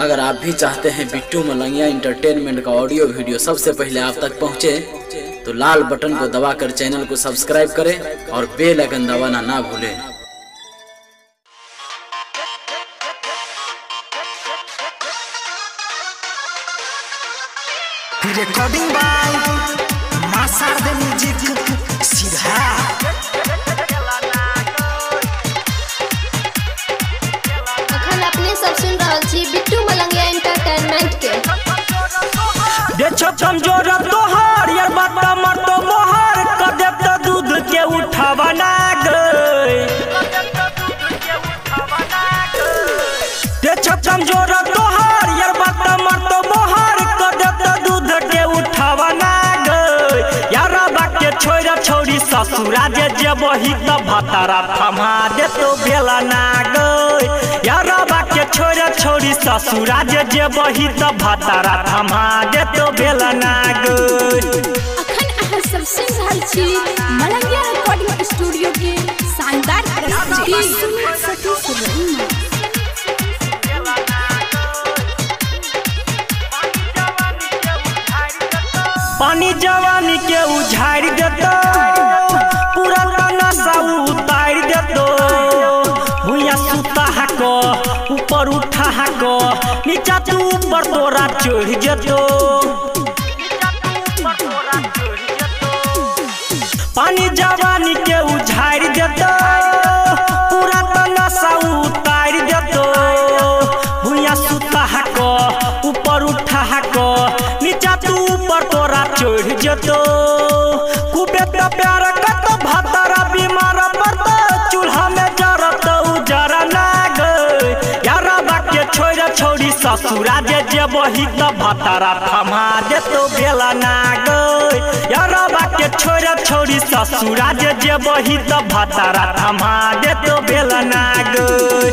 अगर आप भी चाहते हैं बिट्टू मलंगिया इंटरटेनमेंट का ऑडियो वीडियो सबसे पहले आप तक पहुंचे, तो लाल बटन को दबाकर चैनल को सब्सक्राइब करें और बेल आइकन दबाना ना भूलें। Recording by master the music सीधा अखन अपने सब सुन रहल छी बिट्टू मलंगिया एंटरटेनमेंट के। देखो कमजोर तोहार यार बात मर तो मोहर क दे तो दूध के उठावा ना गई। देखो कमजोर तोहार यार बात मर तो मोहर क दे तो दूध के उठावा ना गई। यार बाके छोरा छोरी ससुरा जे वही त भतारा थमा दे तो बेला ना गई। यार बाके छोरा छोरी ससुरा जे वही त भतारा थमा दे तो बेला ना गई। अखन अहाँ सब सुन रहल छी मलंगिया रिकॉर्डिंग स्टूडियो के शानदार प्रस्तुति। पानी जवानी के उझाड़ देतो, पूरा नशा उतार देतो। भुइया सुता हको ऊपर उठा हको, नीचा तू ऊपर तोरा चढ़ जेतो। पानी जवानी के उझाड़ देतो, पूरा नशा उतार देतो। भुइया सुता हको ऊपर उठा हको, नीचा तू ऊपर तोरा चढ़ जेतो। खूबे तो प्यार करत भतारा बीमार पड़त, चूल्हा में जरत उजरा ना गई। यार बाके छोरा छोरी ससुरा जे वही त भतारा थमा दे तो बेला ना गई। यार बाके छोरा छोरी ससुरा जे वही त भतारा थमा दे तो बेला ना गई।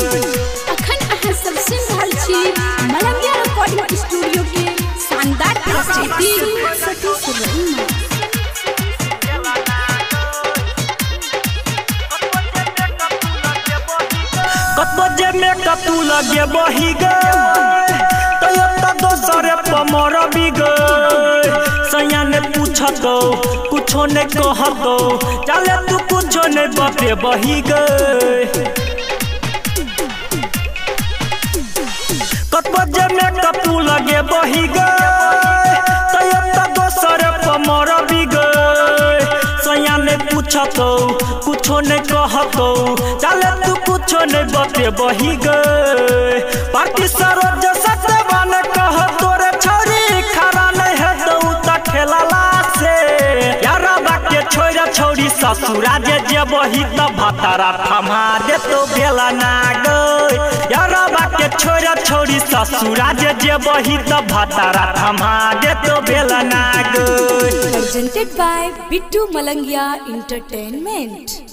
अखन अहाँ सब सुन रहल छी मलंगिया रिकॉर्डिंग स्टूडियो के शानदार प्रस्तुति। कतो जे में कतू लगे बही गए, तो दोसरे पमर भी गए। सैया ने पूछतो कुछो ने कहतो, चले तू कुछो ने बते बही गए। कतो जे में कतू लगे बही गए, तो दोसरे पमर भी गए। सैया ने पूछतो कुछो ने कहतो, चले तू कुछो ने बते बही गए। पार्टी सरोज सतवान कह तोरे छोरी खरा नहीं है तो त ठेला से। यार बाके छोरा छोरी ससुरा जे वही त भतारा थमा दे तो बेला ना गई। यार बाके छोरा छोरी ससुरा जे वही त भतारा थमा दे तो बेला ना गई। Presented by Bittu Malangiya Entertainment।